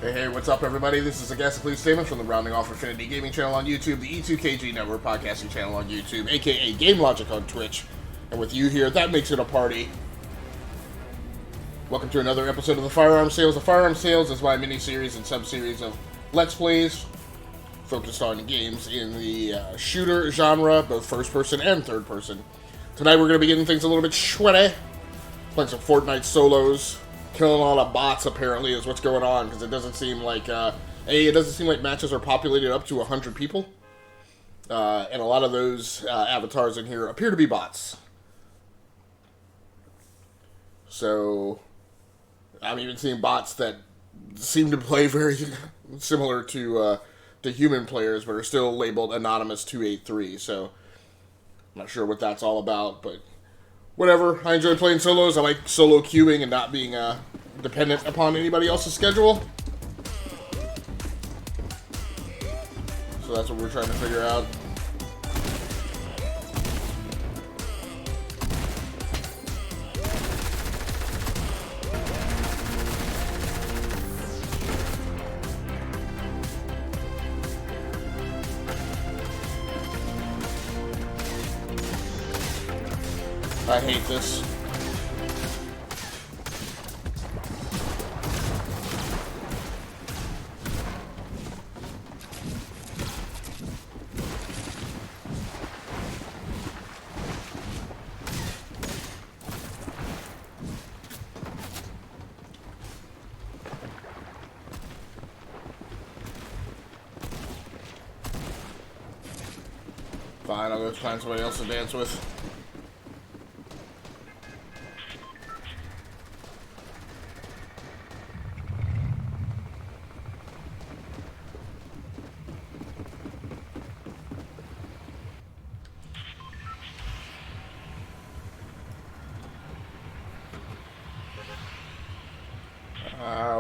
Hey, what's up, everybody? This is a ghastly statement from the Rounding Off Affinity Gaming channel on YouTube, the E2KG Network podcasting channel on YouTube, aka Game Logic on Twitch. And with you here, that makes it a party. Welcome to another episode of the Firearms Sales. The Firearms Sales is my mini-series and sub-series of Let's Plays focused on games in the shooter genre, both first-person and third-person. Tonight we're going to be getting things a little bit sweaty, playing some Fortnite solos. Killing a lot of bots, apparently, is what's going on, because it doesn't seem like, it doesn't seem like matches are populated up to 100 people. And a lot of those avatars in here appear to be bots. So, I'm even seeing bots that seem to play very similar to human players, but are still labeled Anonymous 283, so I'm not sure what that's all about, but whatever. I enjoy playing solos. I like solo queuing and not being dependent upon anybody else's schedule. So that's what we're trying to figure out. I hate this. Fine, I'll go find somebody else to dance with.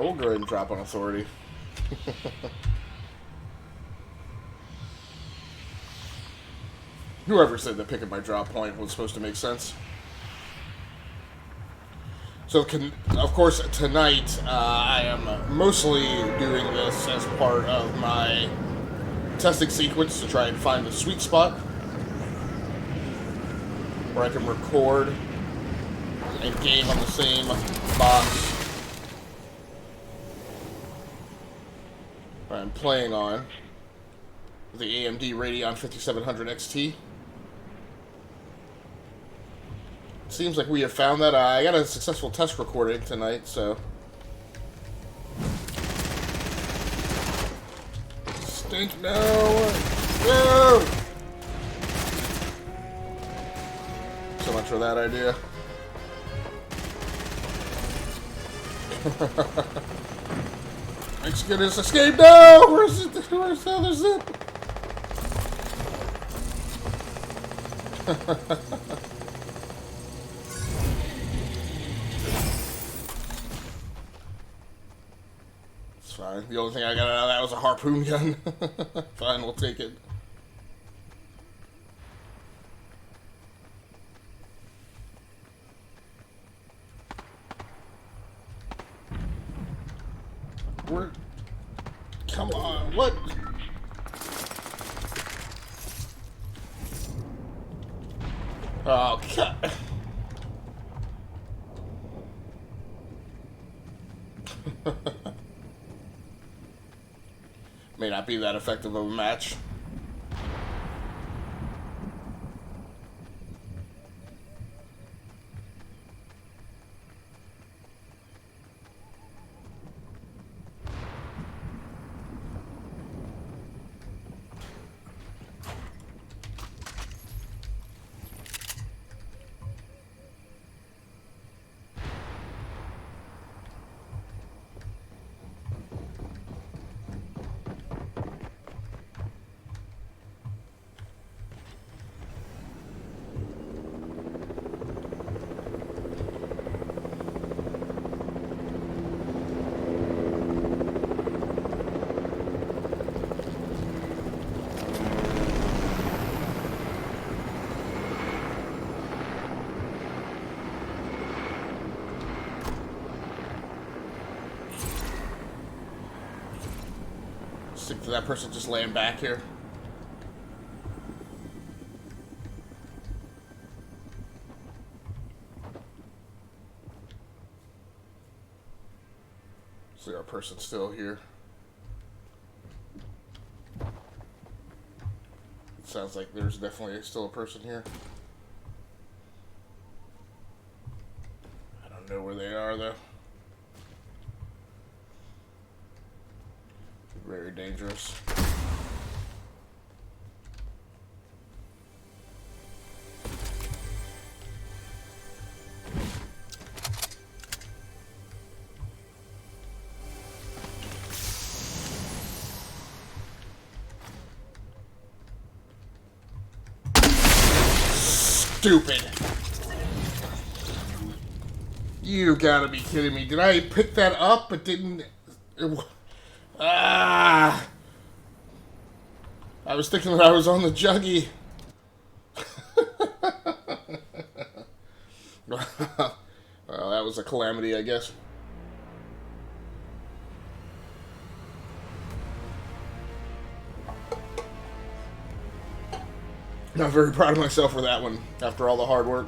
We'll go ahead and drop on authority. Whoever said that picking my drop point was supposed to make sense. So, of course, tonight I am mostly doing this as part of my testing sequence to try and find the sweet spot where I can record and game on the same box I'm playing on, the AMD Radeon 5700 XT. Seems like we have found that. I got a successful test recording tonight, so. Stink, no! No! So much for that idea. Mexican has escaped. No! Where's it? Where's the other zip? It's fine. The only thing I got out of that was a harpoon gun. Fine, we'll take it. Come on, what? Oh, God. May not be that effective of a match. Stick to that person just laying back here. See our person still here. It sounds like there's definitely still a person here. I don't know where they are though. Very dangerous. Stupid. You gotta be kidding me. Did I pick that up but didn't... Ah! I was thinking that I was on the juggy. Well, that was a calamity, I guess. Not very proud of myself for that one, after all the hard work.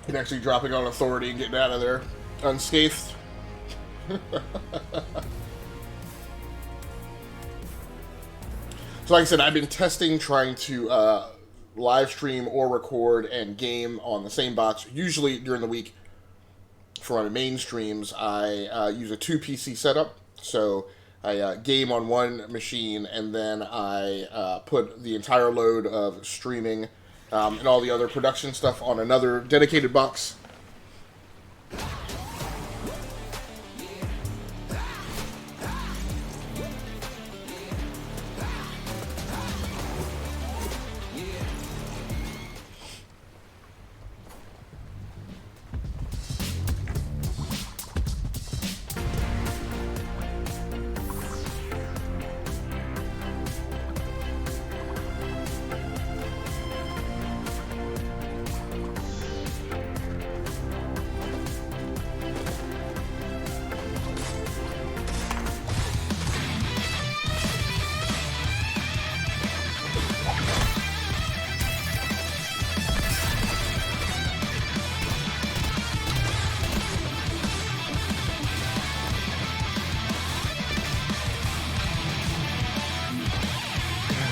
And actually dropping on authority and getting out of there unscathed. So like I said, I've been testing trying to live stream or record and game on the same box. Usually during the week for my main streams, I use a 2 PC setup. So I game on one machine and then I put the entire load of streaming and all the other production stuff on another dedicated box.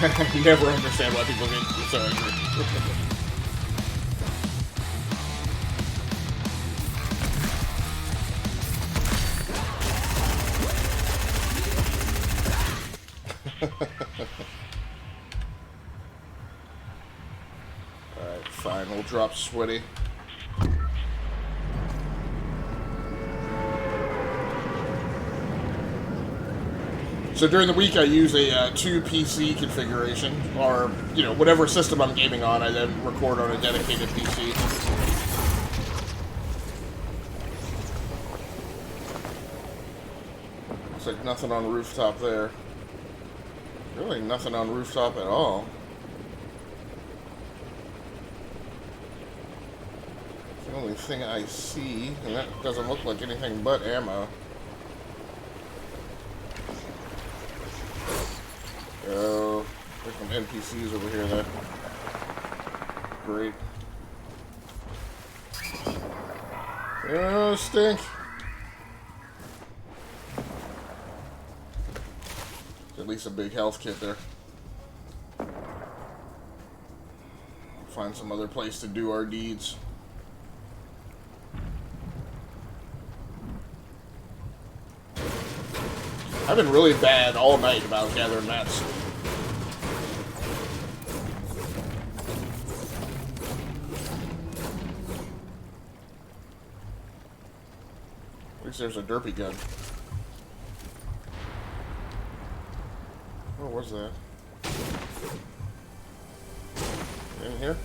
I never understand why people get so angry. Alright, fine, we'll drop Sweaty. So during the week, I use a 2 PC configuration, or whatever system I'm gaming on. I then record on a dedicated PC. Looks like nothing on rooftop there. Really, nothing on rooftop at all. It's the only thing I see, and that doesn't look like anything but ammo. Oh, there's some NPCs over here, though. Great. Oh, stink. There's at least a big health kit there. Find some other place to do our deeds. I've been really bad all night about gathering mats. At least there's a derpy gun. What was that? In here?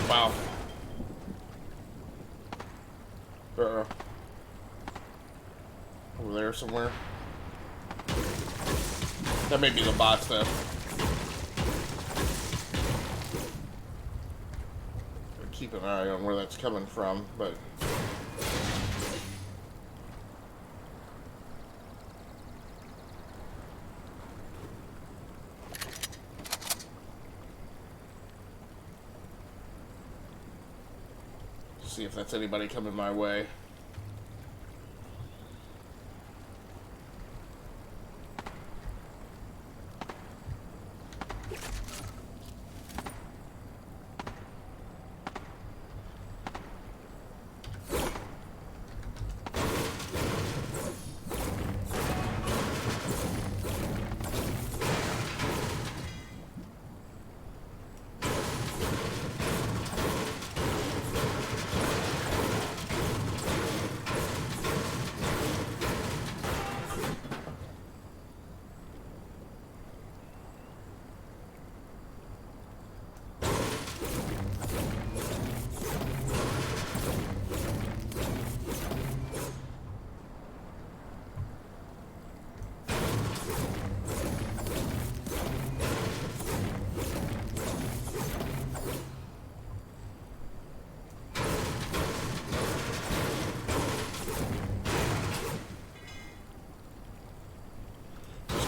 Wow. Over there somewhere. That may be the bots, though. Keep an eye on where that's coming from, but... see if that's anybody coming my way.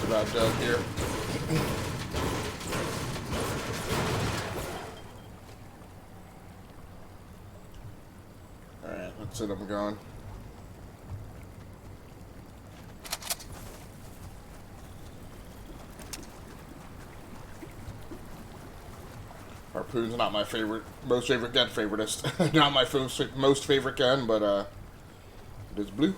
About done here. Alright, that's it, I'm gone. Harpoon's not my favorite, most favorite gun favoritist. Not my most favorite gun, but it is blue.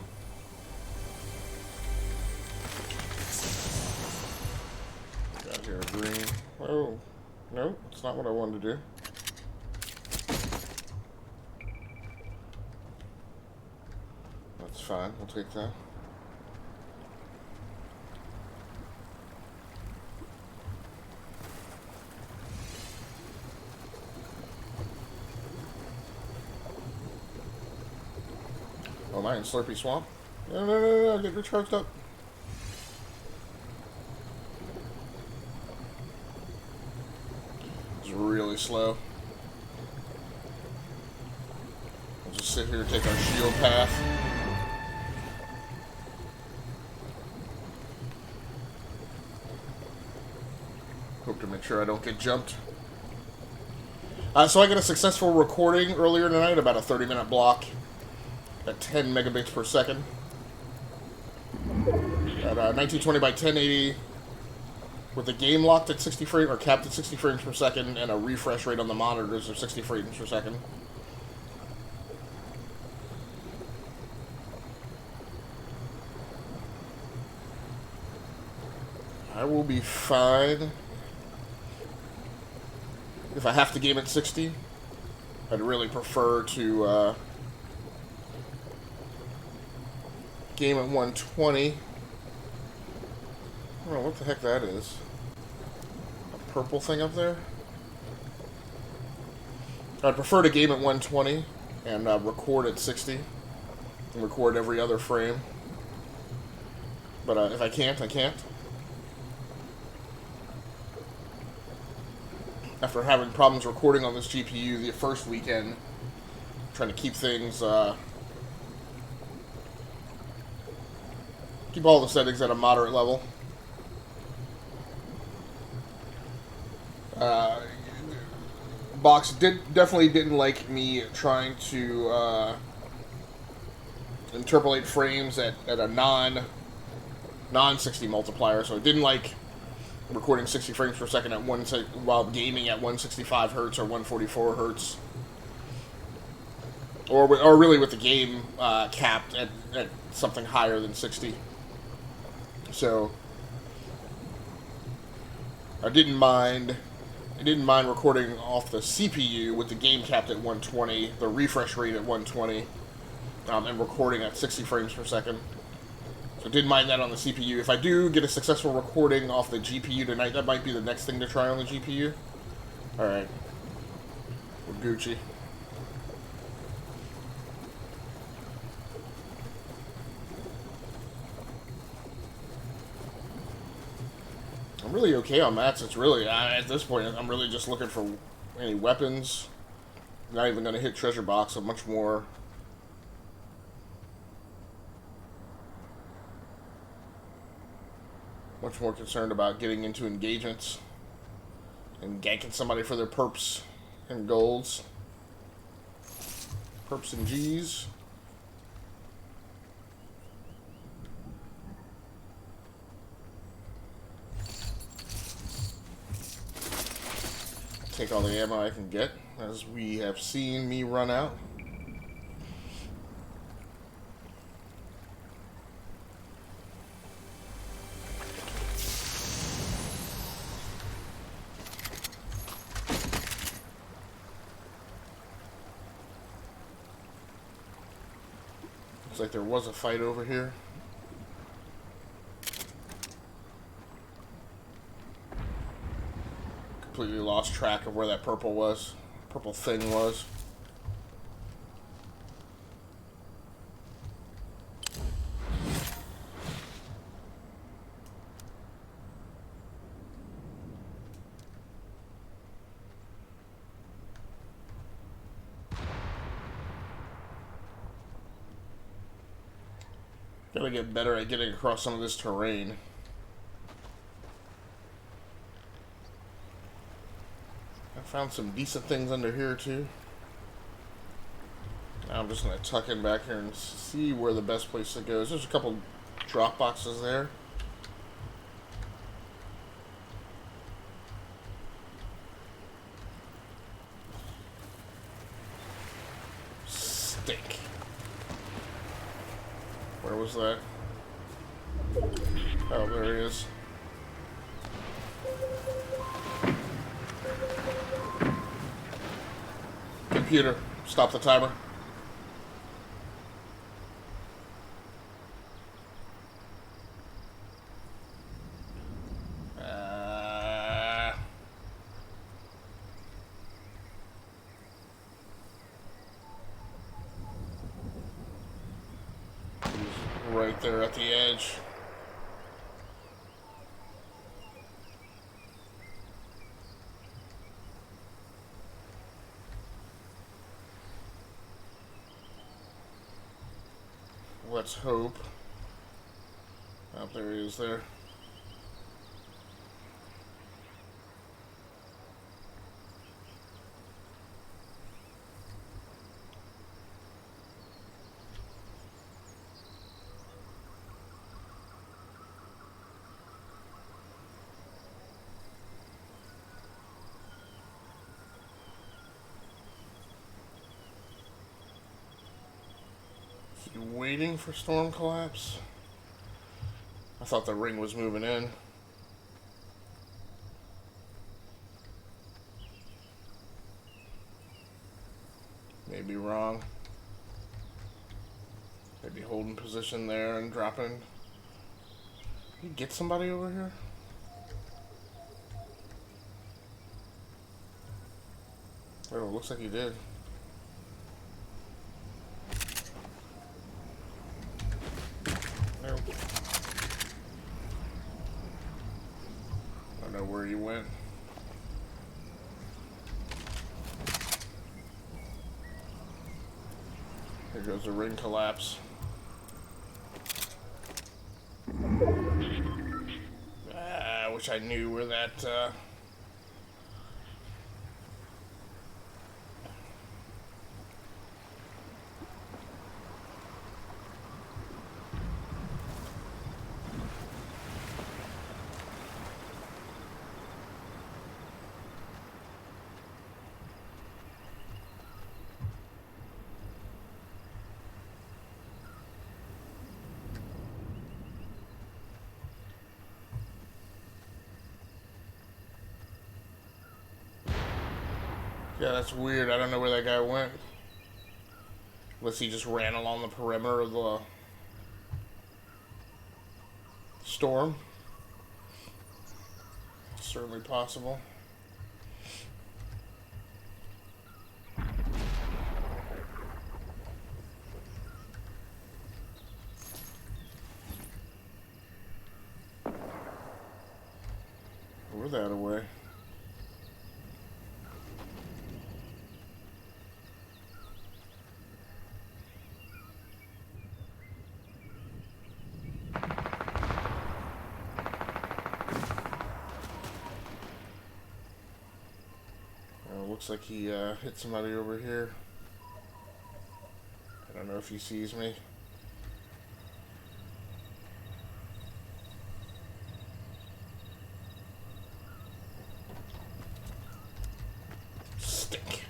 Green. Oh, no, it's not what I wanted to do. That's fine, I'll take that. Oh, am I in Slurpy Swamp? No, get recharged up. Really slow. We'll just sit here and take our shield path. Hope to make sure I don't get jumped. So I got a successful recording earlier tonight, about a 30-minute block at 10 megabits per second. At 1920 by 1080. With the game locked at 60 frames, or capped at 60 frames per second, and a refresh rate on the monitors of 60 frames per second. I will be fine. If I have to game at 60, I'd really prefer to game at 120. I don't know what the heck that is. A purple thing up there? I'd prefer to game at 120 and record at 60. And record every other frame. But if I can't, I can't. After having problems recording on this GPU the first weekend, trying to keep things, keep all the settings at a moderate level. Box definitely didn't like me trying to interpolate frames at a non-60 multiplier, so it didn't like recording 60 frames per second at while gaming at 165 hertz or 144 hertz, or really with the game capped at something higher than 60. So I didn't mind recording off the CPU with the game capped at 120, the refresh rate at 120, and recording at 60 frames per second. So I didn't mind that on the CPU. If I do get a successful recording off the GPU tonight, that might be the next thing to try on the GPU. Alright. We're Gucci. I'm really okay on mats. It's really, at this point, I'm really just looking for any weapons. Not even going to hit treasure box. I'm much more concerned about getting into engagements and ganking somebody for their perps and golds. Perps and G's. Take all the ammo I can get, as we have seen me run out. Looks like there was a fight over here. Completely lost track of where that purple thing was. Gotta get better at getting across some of this terrain. I found some decent things under here too. Now I'm just gonna tuck in back here and see where the best place to go is. There's a couple drop boxes there. Stink. Where was that? Oh, there he is. Computer, stop the timer. Right there at the edge. Let's hope. Oh, there he is there. Waiting for storm collapse? I thought the ring was moving in. Maybe wrong. Maybe holding position there and dropping. You get somebody over here? Oh, it looks like he did. I don't know where you went. Here goes the ring collapse. I wish I knew where that yeah, that's weird. I don't know where that guy went. Unless he just ran along the perimeter of the storm. Certainly possible. Throw that away. Looks like he hit somebody over here. I don't know if he sees me. Stick.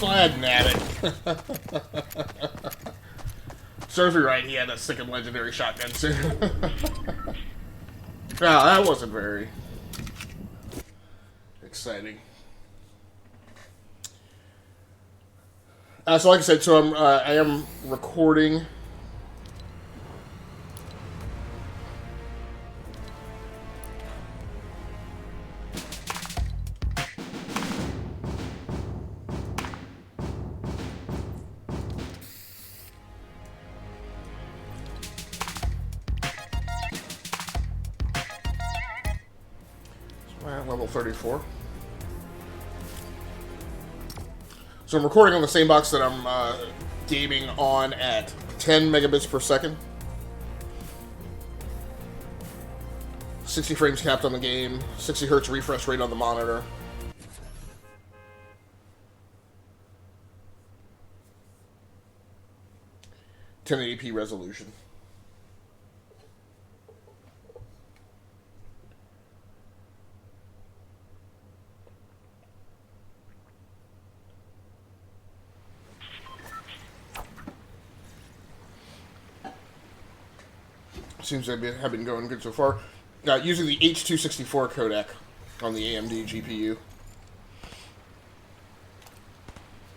Glad at it. Serves me right, he had a second legendary shotgun too. Wow, that wasn't very exciting. So like I said, so I am recording. Level 34. So I'm recording on the same box that I'm gaming on at 10 megabits per second. 60 frames capped on the game, 60 hertz refresh rate on the monitor. 1080p resolution. Seems to have been going good so far. Using the H.264 codec on the AMD GPU.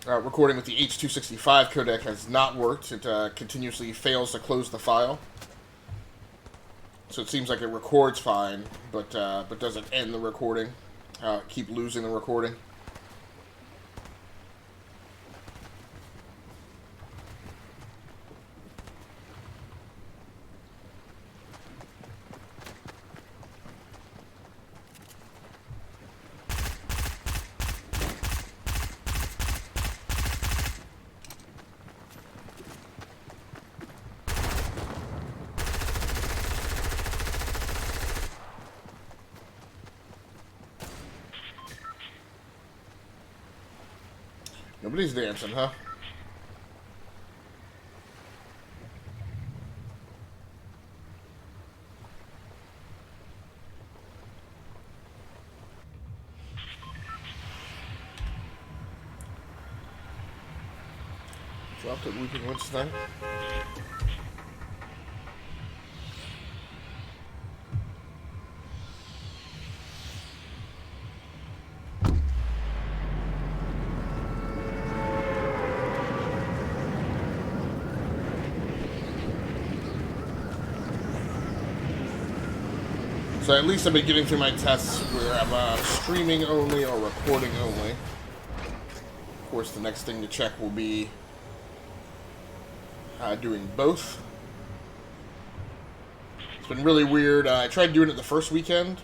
Recording with the H.265 codec has not worked. It continuously fails to close the file. So it seems like it records fine, but doesn't end the recording. Keep losing the recording. Nobody's dancing, huh? Dropped it, Weeping Winston. So at least I've been getting through my tests where I'm streaming only or recording only. Of course, the next thing to check will be doing both. It's been really weird. I tried doing it the first weekend,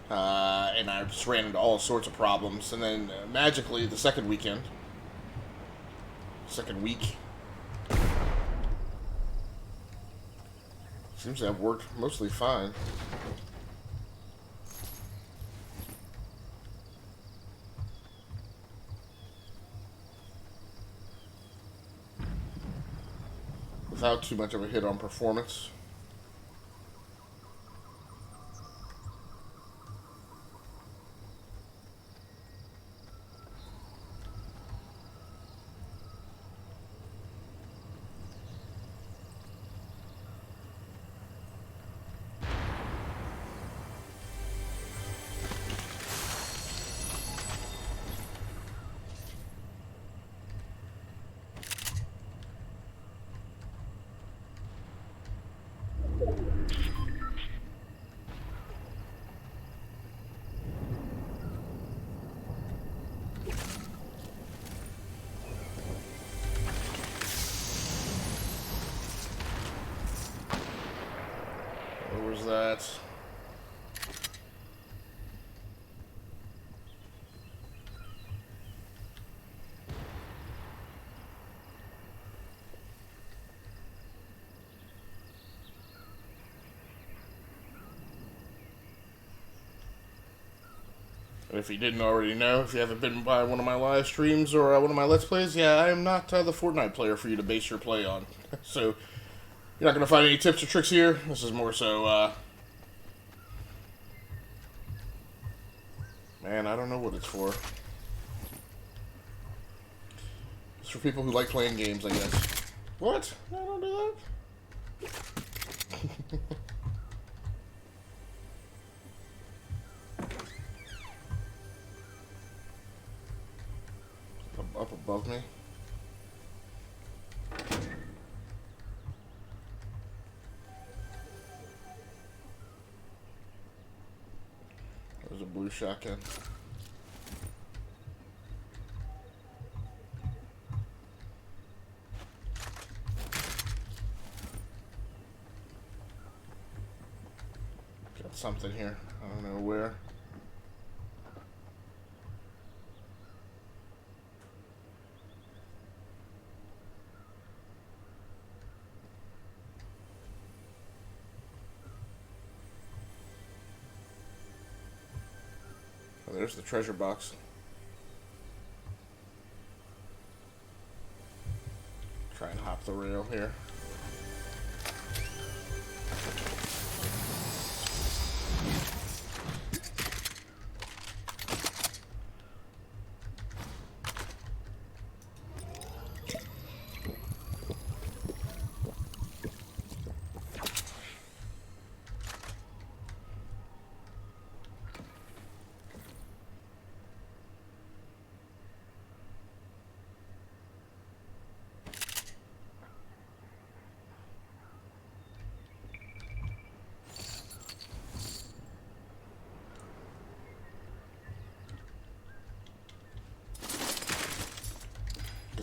and I just ran into all sorts of problems. And then magically, the second week, seems to have worked mostly fine. Without too much of a hit on performance. was that? And if you didn't already know, if you haven't been by one of my live streams or one of my Let's Plays, yeah, I am not the Fortnite player for you to base your play on. So, you're not going to find any tips or tricks here. This is more so, man, I don't know what it's for. It's for people who like playing games, I guess. What? No, don't do that. Up above me. There's a blue shotgun. Got something here. I don't know where. Oh, there's the treasure box. Try and hop the rail here.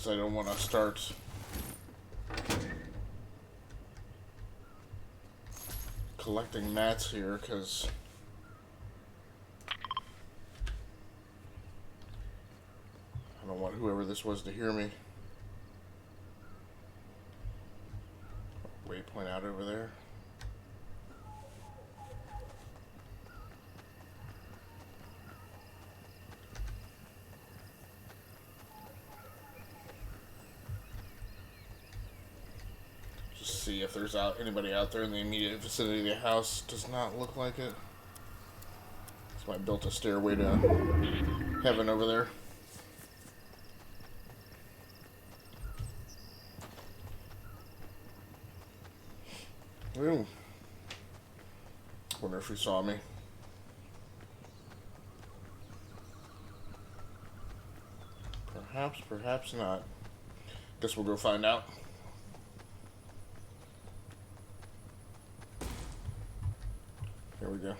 I don't want to start collecting mats here because I don't want whoever this was to hear me. Waypoint out over there. See if there's anybody out there in the immediate vicinity of the house. Does not look like it. So I built a stairway to heaven over there. Ooh. Wonder if he saw me. Perhaps, perhaps not. Guess we'll go find out. There we go.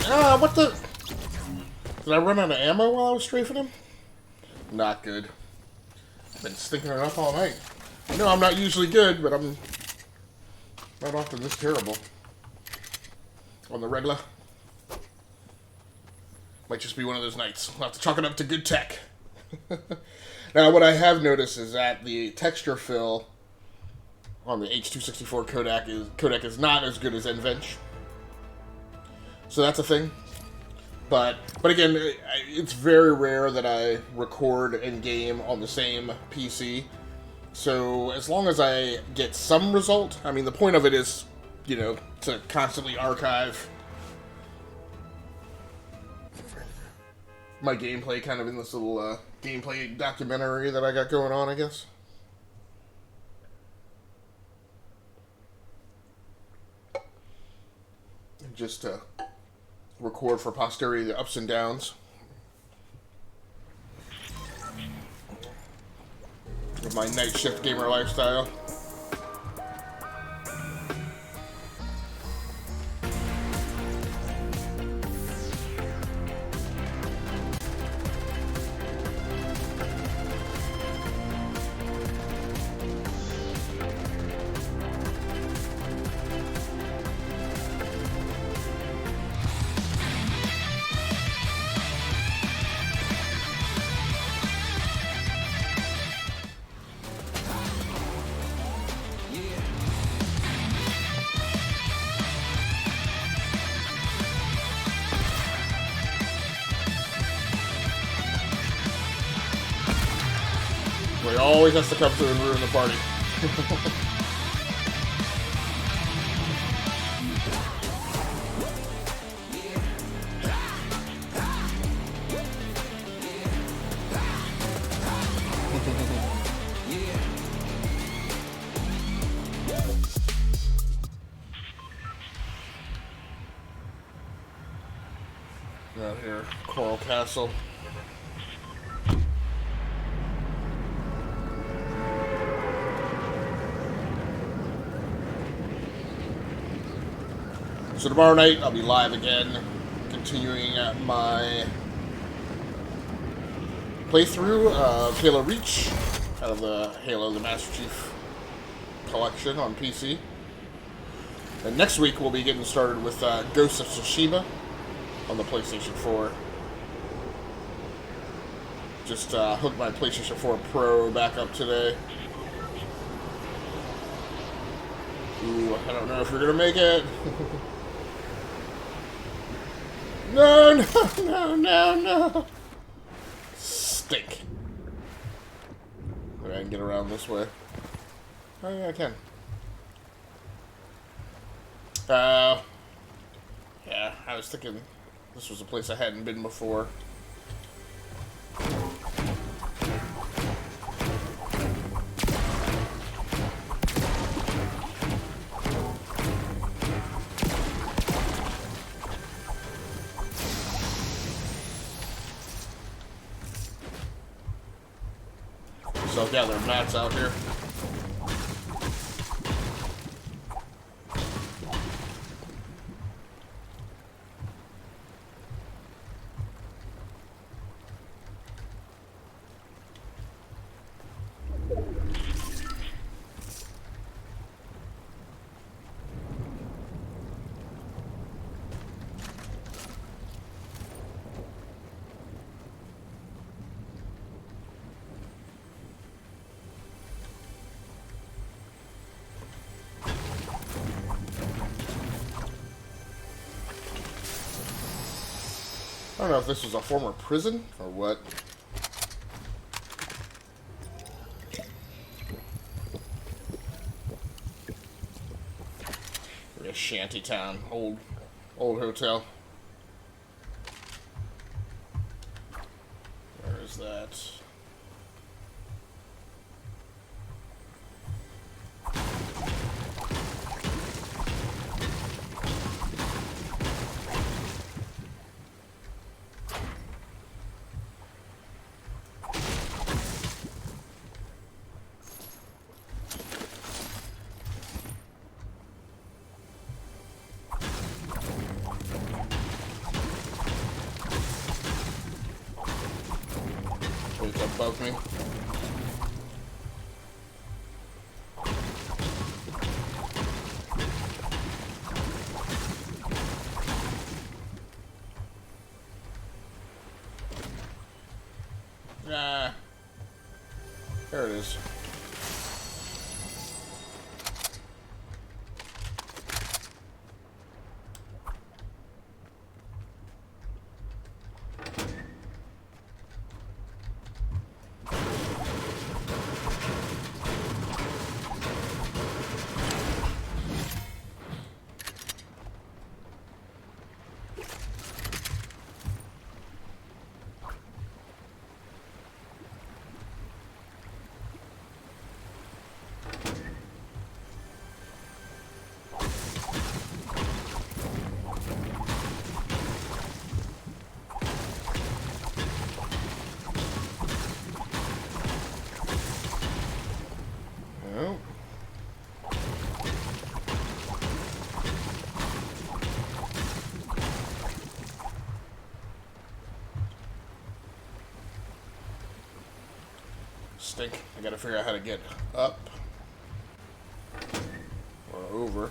Ah, what the? Did I run out of ammo while I was strafing him? Not good. Been stinking it up all night. I know I'm not usually good, but I'm not often this terrible. On the regular. Might just be one of those nights. I'll have to chalk it up to good tech. Now, what I have noticed is that the texture fill on the H.264 codec is not as good as NVench. So that's a thing. But again, it's very rare that I record in game on the same PC. So as long as I get some result, I mean, the point of it is, you know, to constantly archive my gameplay kind of in this little gameplay documentary that I got going on, I guess. And just to record for posterity the ups and downs of my night shift gamer lifestyle. He always has to come through and ruin the party. Out here, Coral Castle. So tomorrow night I'll be live again, continuing my playthrough of Halo Reach out of the Halo the Master Chief collection on PC. And next week we'll be getting started with Ghost of Tsushima on the PlayStation 4. Just hooked my PlayStation 4 Pro back up today. Ooh, I don't know if you're gonna make it. No. Stink. Maybe I can get around this way. Oh yeah, I can. Yeah, I was thinking this was a place I hadn't been before. So yeah, there are mats out here. I don't know if this was a former prison or what. Or a shanty town, old hotel. Where is that? It's above me. Nah. There it is. Oh. Stink. I gotta figure out how to get up or over.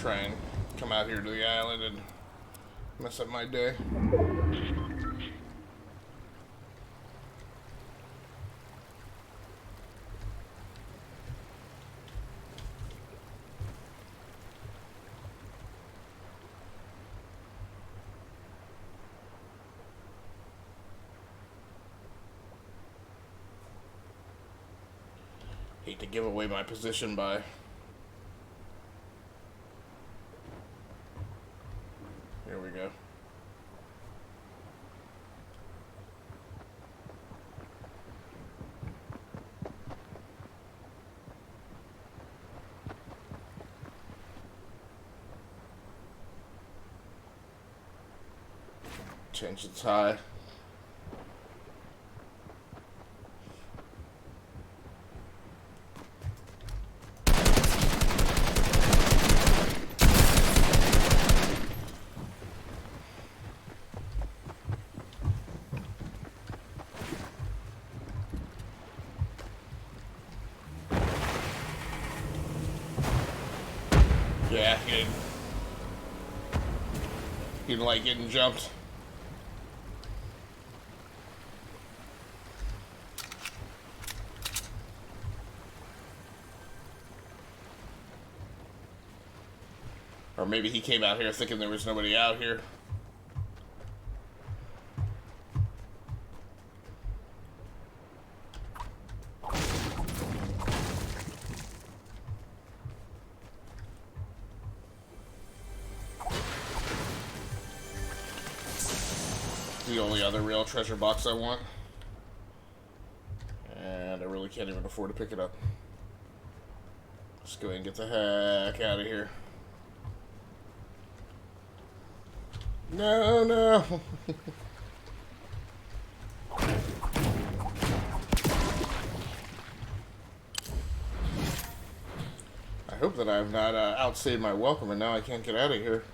try and come out here to the island and mess up my day. Hate to give away my position by here we go. Change its high. Yeah, he didn't like getting jumped. Or maybe he came out here thinking there was nobody out here. The only other real treasure box I want. And I really can't even afford to pick it up. Let's go ahead and get the heck out of here. No, no. I hope that I have not outstayed my welcome and now I can't get out of here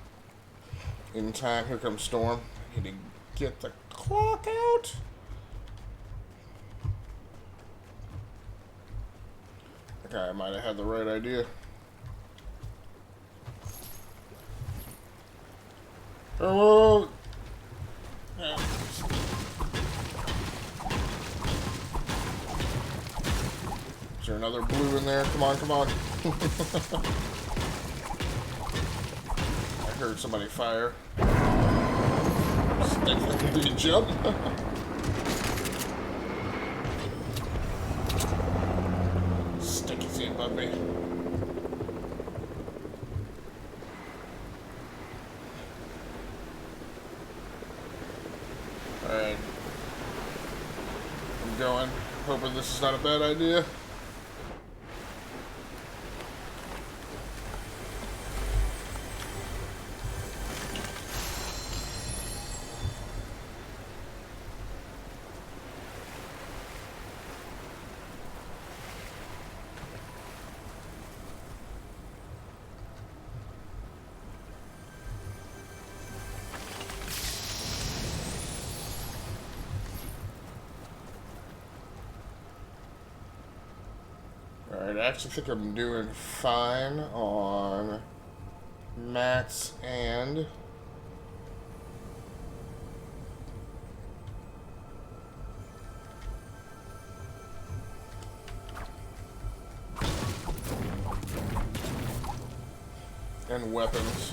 in time. Here comes Storm. I need to get the clock out. Okay, I might have had the right idea. Oh, yeah. Is there another blue in there? Come on, come on. I heard somebody fire. Did you jump? Sticky seat above me. Alright. I'm going. Hoping this is not a bad idea. Alright, I actually think I'm doing fine on mats and weapons.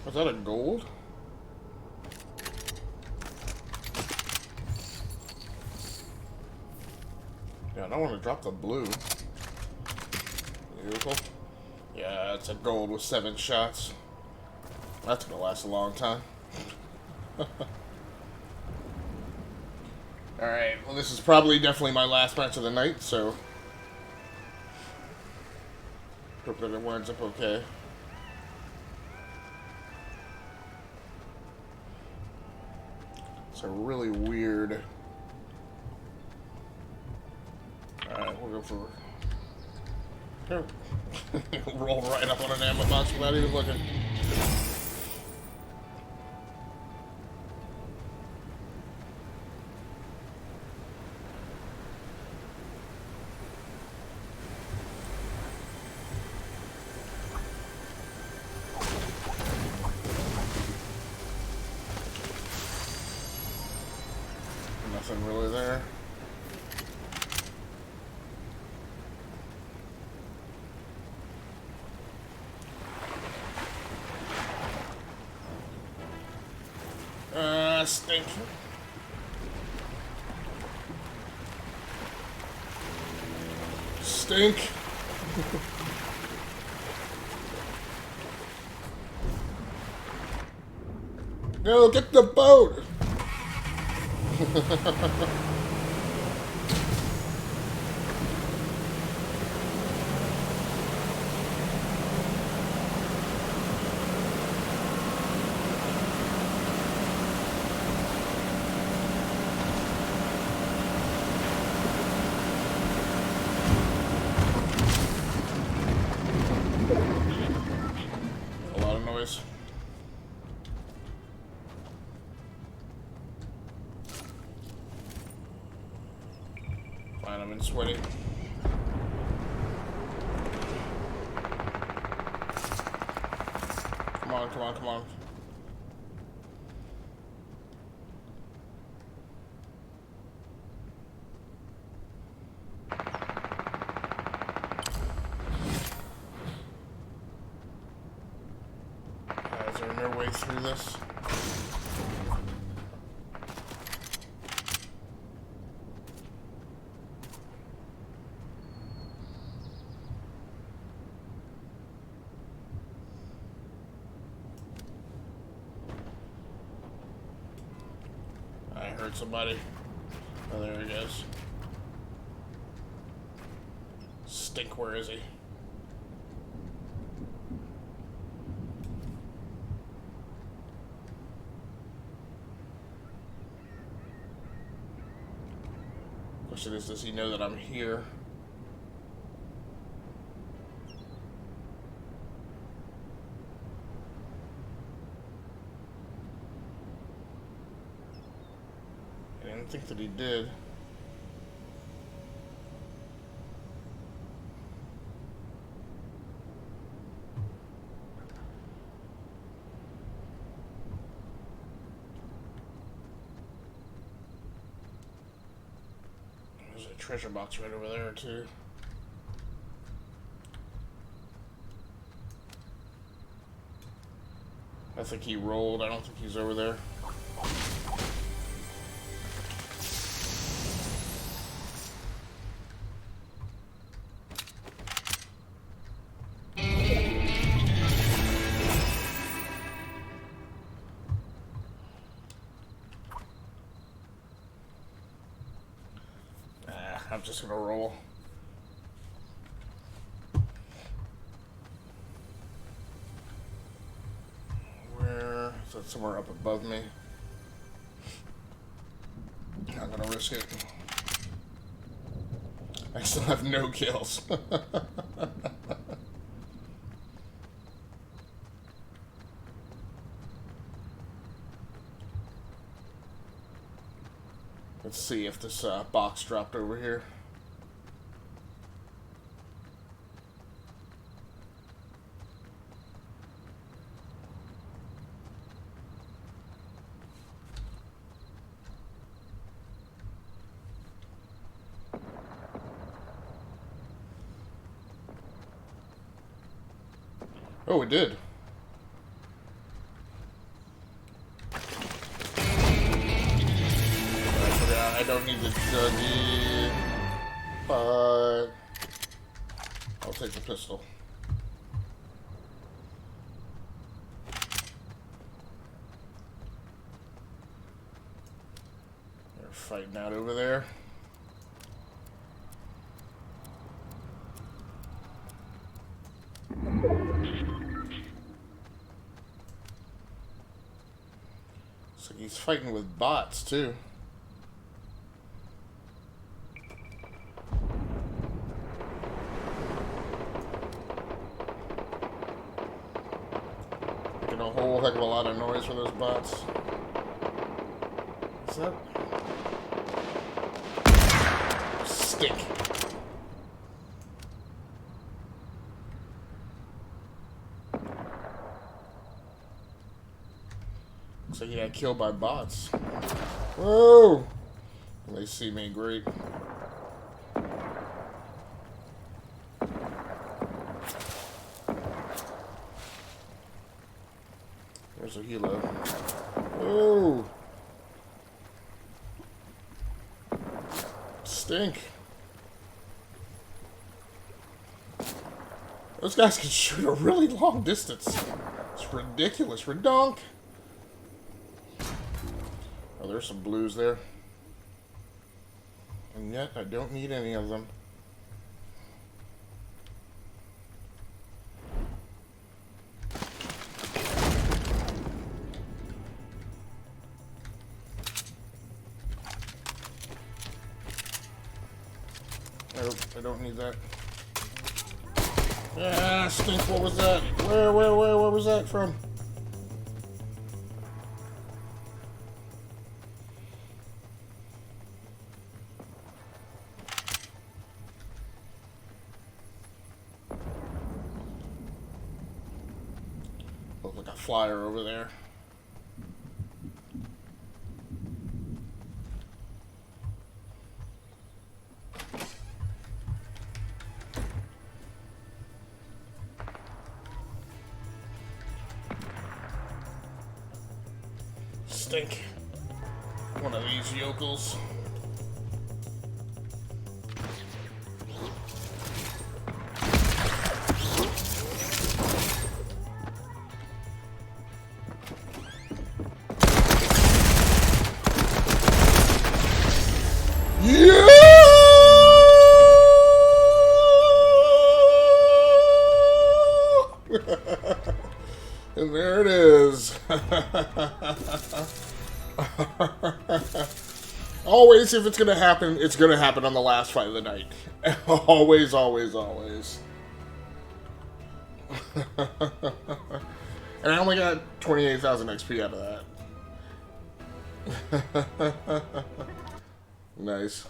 Was that a gold? Yeah, I don't want to drop the blue. Beautiful. Yeah, it's a gold with 7 shots. That's gonna last a long time. Alright, well this is probably definitely my last match of the night, so hope that it winds up okay. It's a really weird... Alright, we'll go for... Roll right up on an ammo box without even looking. Stink. Stink. No, get the boat. A lot of noise. Fine, I'm in sweaty. Come on, come on, come on. Is there no way through this? I heard somebody. Oh, there he goes. Stink, where is he? Question is, does he know that I'm here? I didn't think that he did. There's a treasure box right over there, too. I think he rolled. I don't think he's over there. I'm just gonna roll. Where is that? Somewhere up above me. Not gonna risk it. I still have no kills. Let's see if this box dropped over here. Oh, it did. I don't need the juggy, but I'll take the pistol. They're fighting out over there. So he's fighting with bots too. A whole heck of a lot of noise for those bots. What's that? Stick. So he got killed by bots. Whoa! They see me, great. There's a helo. Oh! Stink. Those guys can shoot a really long distance. It's ridiculous. Redonk. Oh, there's some blues there. And yet, I don't need any of them. Nope, I don't need that. Ah, stink, what was that? Where was that from? Looks like a flyer over there. Stink. One of these yokels. Yeah! And there it is. Always, if it's gonna happen, it's gonna happen on the last fight of the night. Always, always, always. And I only got 28,000 XP out of that. Nice.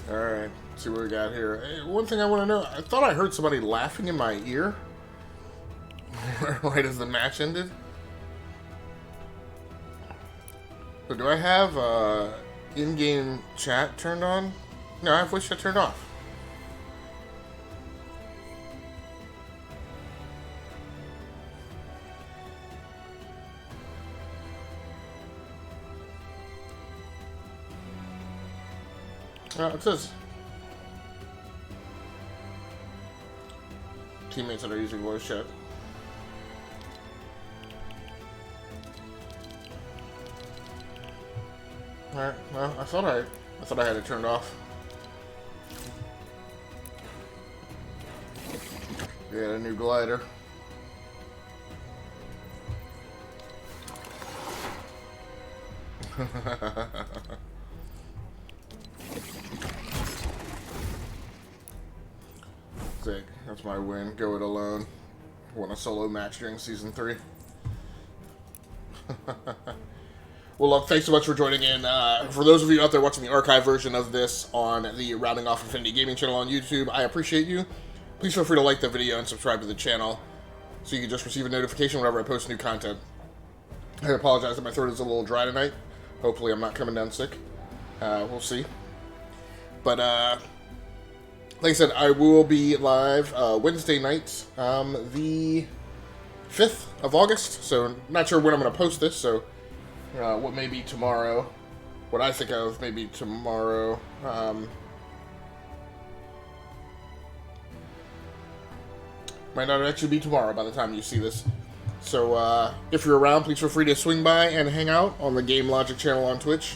Alright, see what we got here. Hey, one thing I want to know, I thought I heard somebody laughing in my ear right as the match ended. But do I have in-game chat turned on? No, I have voice chat turned off. It says teammates that are using voice chat. Alright, well, I thought I had it turned off. We got a new glider. Sick. That's my win. Go it alone. Won a solo match during Season 3. Well, look, thanks so much for joining in. For those of you out there watching the archive version of this on the Rounding Off Infinity Gaming channel on YouTube, I appreciate you. Please feel free to like the video and subscribe to the channel so you can just receive a notification whenever I post new content. I apologize that my throat is a little dry tonight. Hopefully I'm not coming down sick. We'll see. But, like I said, I will be live Wednesday night, the 5th of August. So, not sure when I'm going to post this, so what may be tomorrow. What I think of maybe tomorrow. Might not actually be tomorrow by the time you see this. So, if you're around, please feel free to swing by and hang out on the Game Logic channel on Twitch.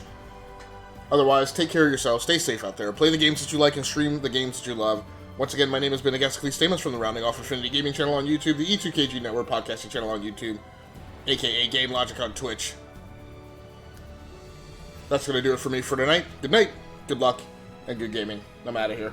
Otherwise, take care of yourself, stay safe out there, play the games that you like, and stream the games that you love. Once again, my name has been Agasically Stamos from the Rounding Off Infinity Gaming channel on YouTube, the E2KG Network podcasting channel on YouTube, aka Game Logic on Twitch. That's going to do it for me for tonight. Good night, good luck, and good gaming. I'm out of here.